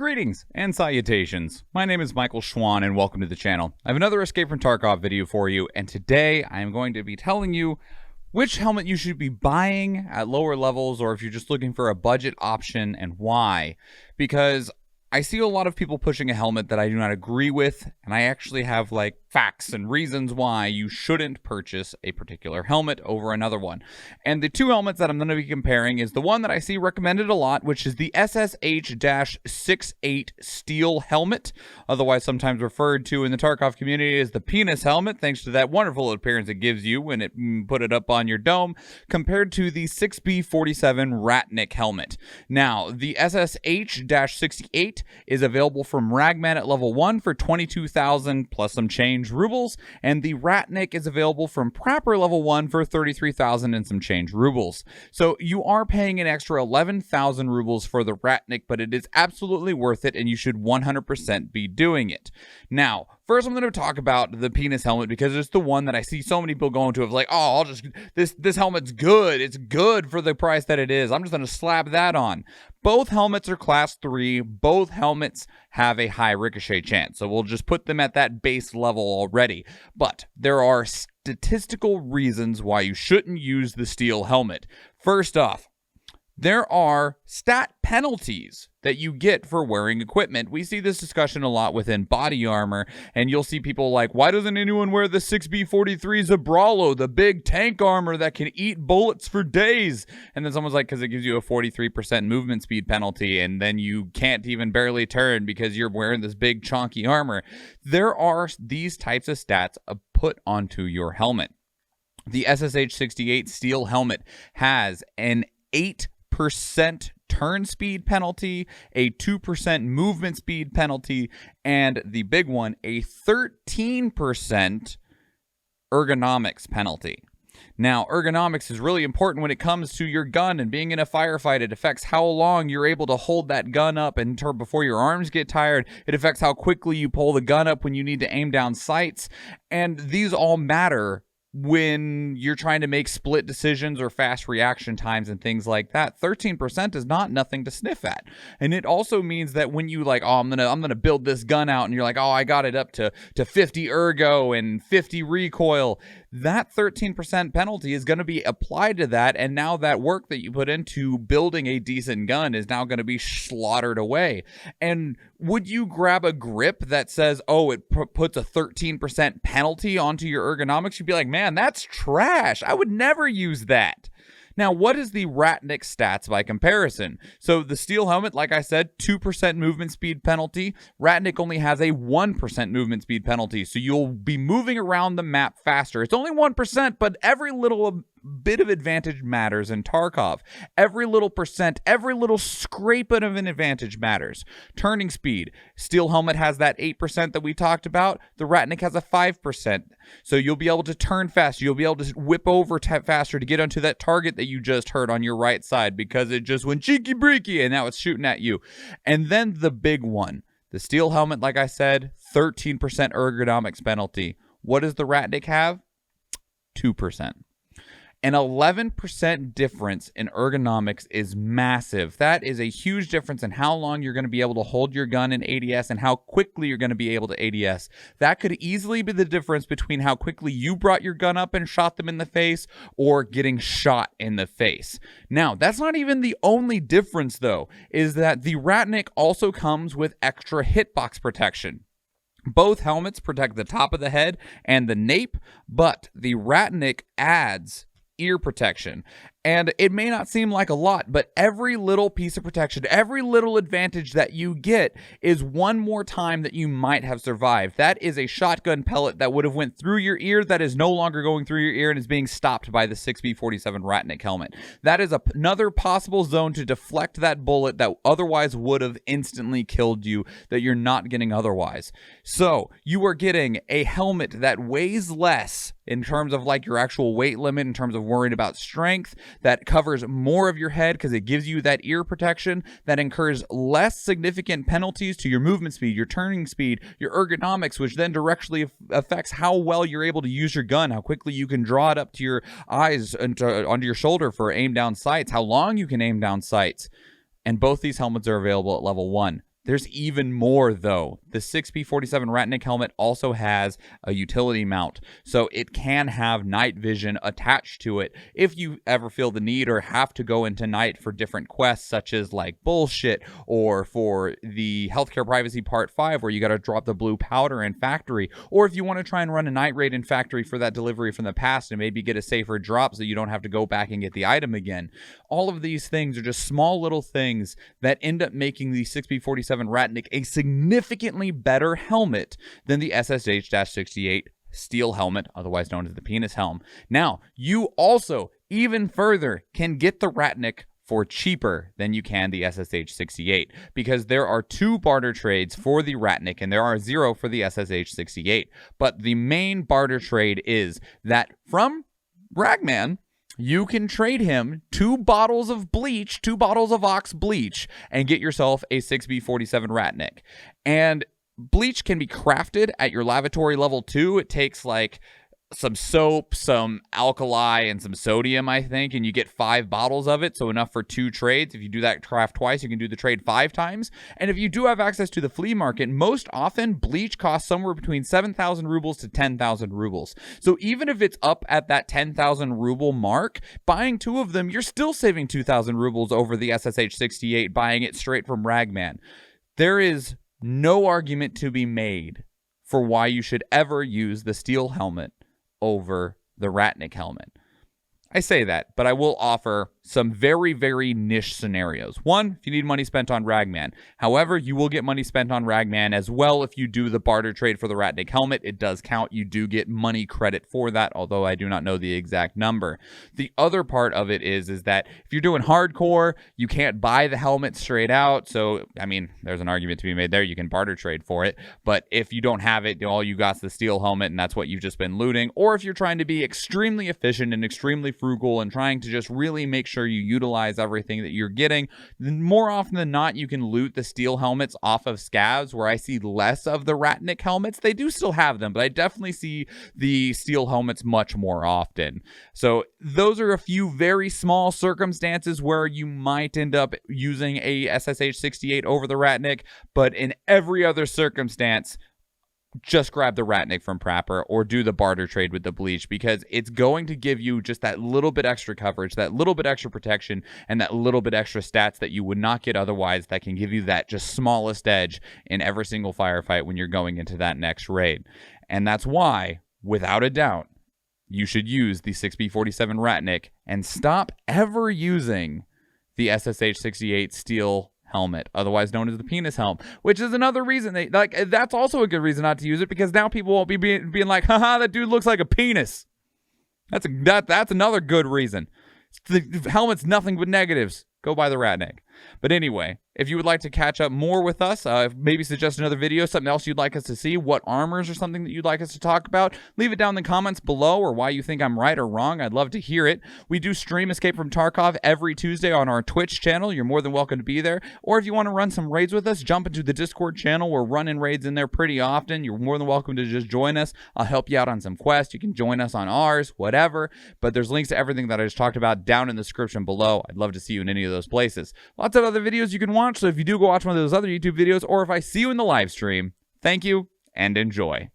Greetings and salutations. My name is Michael Schwahn and welcome to the channel. I have another Escape from Tarkov video for you, and today I am going to be telling you which helmet you should be buying at lower levels, or if you're just looking for a budget option, and why. Because I see a lot of people pushing a helmet that I do not agree with, and I actually have like facts and reasons why you shouldn't purchase a particular helmet over another one. And the two helmets that I'm going to be comparing is the one that I see recommended a lot, which is the SSH-68 steel helmet, otherwise sometimes referred to in the Tarkov community as the penis helmet, thanks to that wonderful appearance it gives you when it put it up on your dome, compared to the 6B47 Ratnik helmet. Now, the SSH-68 is available from Ragman at level 1 for 22,000 plus some change rubles, and the Ratnik is available from Prapor level 1 for 33,000 and some change rubles. So you are paying an extra 11,000 rubles for the Ratnik, but it is absolutely worth it, and you should 100% be doing it. Now, first I'm going to talk about the penis helmet because it's the one that I see so many people going to of like, oh, this helmet's good. It's good for the price that it is. I'm just going to slap that on. Both helmets are class 3. Both helmets have a high ricochet chance. So we'll just put them at that base level already. But there are statistical reasons why you shouldn't use the steel helmet. First off, there are stat penalties that you get for wearing equipment. We see this discussion a lot within body armor, and you'll see people like, why doesn't anyone wear the 6B43 Zabralo, the big tank armor that can eat bullets for days? And then someone's like, because it gives you a 43% movement speed penalty, and then you can't even barely turn because you're wearing this big chonky armor. There are these types of stats put onto your helmet. The SSH-68 steel helmet has an 8% turn speed penalty, a 2% movement speed penalty, and the big one, a 13% ergonomics penalty. Now, ergonomics is really important when it comes to your gun and being in a firefight. It affects how long you're able to hold that gun up and before your arms get tired. It affects how quickly you pull the gun up when you need to aim down sights. And these all matter when you're trying to make split decisions or fast reaction times and things like that. 13% is not nothing to sniff at. And it also means that when you like, oh, I'm gonna build this gun out, and you're like, oh, I got it up to 50 ergo and 50 recoil, that 13% penalty is going to be applied to that, and now that work that you put into building a decent gun is now going to be slaughtered away. And would you grab a grip that says, oh, it puts a 13% penalty onto your ergonomics? You'd be like, man, that's trash. I would never use that. Now, what is the Ratnik stats by comparison? So the steel helmet, like I said, 2% movement speed penalty. Ratnik only has a 1% movement speed penalty, so you'll be moving around the map faster. It's only 1%, but every little bit of advantage matters in Tarkov. Every little percent, every little scraping of an advantage matters. Turning speed. Steel helmet has that 8% that we talked about. The Ratnik has a 5%. So you'll be able to turn faster. You'll be able to whip over faster to get onto that target that you just heard on your right side because it just went cheeky breaky and now it's shooting at you. And then the big one. The steel helmet, like I said, 13% ergonomics penalty. What does the Ratnik have? 2%. An 11% difference in ergonomics is massive. That is a huge difference in how long you're going to be able to hold your gun in ADS and how quickly you're going to be able to ADS. That could easily be the difference between how quickly you brought your gun up and shot them in the face or getting shot in the face. Now, that's not even the only difference, though, is that the Ratnik also comes with extra hitbox protection. Both helmets protect the top of the head and the nape, but the Ratnik adds ear protection. And it may not seem like a lot, but every little piece of protection, every little advantage that you get is one more time that you might have survived. That is a shotgun pellet that would have went through your ear that is no longer going through your ear and is being stopped by the 6B47 Ratnik helmet. That is another possible zone to deflect that bullet that otherwise would have instantly killed you that you're not getting otherwise. So you are getting a helmet that weighs less in terms of like your actual weight limit, in terms of worrying about strength, that covers more of your head because it gives you that ear protection, that incurs less significant penalties to your movement speed, your turning speed, your ergonomics, which then directly affects how well you're able to use your gun, how quickly you can draw it up to your eyes and onto your shoulder for aim down sights, how long you can aim down sights. And both these helmets are available at level 1. There's even more, though. The 6P47 Ratnik helmet also has a utility mount, so it can have night vision attached to it if you ever feel the need or have to go into night for different quests, such as like bullshit, or for the healthcare privacy part 5 where you got to drop the blue powder in factory, or if you want to try and run a night raid in factory for that delivery from the past and maybe get a safer drop so you don't have to go back and get the item again. All of these things are just small little things that end up making the 6P47 Ratnik a significantly better helmet than the SSH-68 steel helmet, otherwise known as the penis helm. Now, you also, even further, can get the Ratnik for cheaper than you can the SSH-68, because there are 2 barter trades for the Ratnik and there are 0 for the SSH-68. But the main barter trade is that from Ragman, you can trade him 2 bottles of bleach, 2 bottles of Ox bleach, and get yourself a 6B47 Ratnik. And bleach can be crafted at your lavatory level 2. It takes like some soap, some alkali, and some sodium, I think, and you get 5 bottles of it, so enough for 2 trades. If you do that craft twice, you can do the trade 5 times. And if you do have access to the flea market, most often bleach costs somewhere between 7,000 rubles to 10,000 rubles. So even if it's up at that 10,000 ruble mark, buying 2 of them, you're still saving 2,000 rubles over the SSH-68 buying it straight from Ragman. There is no argument to be made for why you should ever use the steel helmet over the Ratnik helmet. I say that, but I will offer some very, very niche scenarios. One, if you need money spent on Ragman. However, you will get money spent on Ragman as well if you do the barter trade for the Ratnik helmet. It does count. You do get money credit for that, although I do not know the exact number. The other part of it is that if you're doing hardcore, you can't buy the helmet straight out. So, I mean, there's an argument to be made there. You can barter trade for it. But if you don't have it, all you got's the steel helmet, and that's what you've just been looting. Or if you're trying to be extremely efficient and extremely frugal and trying to just really make sure you utilize everything that you're getting, then more often than not, you can loot the steel helmets off of scavs, where I see less of the Ratnik helmets. They do still have them, but I definitely see the steel helmets much more often. So those are a few very small circumstances where you might end up using a SSH-68 over the Ratnik, but in every other circumstance, just grab the Ratnik from Prapor or do the barter trade with the bleach, because it's going to give you just that little bit extra coverage, that little bit extra protection, and that little bit extra stats that you would not get otherwise, that can give you that just smallest edge in every single firefight when you're going into that next raid. And that's why, without a doubt, you should use the 6B47 Ratnik and stop ever using the SSH-68 steel helmet, otherwise known as the penis helm, which is another reason that's also a good reason not to use it, because now people won't be being like, haha, that dude looks like a penis. That's another good reason. The helmet's nothing but negatives. Go buy the Ratnik. But anyway, if you would like to catch up more with us, maybe suggest another video, something else you'd like us to see, what armors or something that you'd like us to talk about, leave it down in the comments below, or why you think I'm right or wrong. I'd love to hear it. We do stream Escape from Tarkov every Tuesday on our Twitch channel. You're more than welcome to be there. Or if you want to run some raids with us, jump into the Discord channel. We're running raids in there pretty often. You're more than welcome to just join us. I'll help you out on some quests. You can join us on ours, whatever. But there's links to everything that I just talked about down in the description below. I'd love to see you in any of those places. Lots of other videos you can watch, so if you do go watch one of those other YouTube videos, or if I see you in the live stream, thank you and enjoy.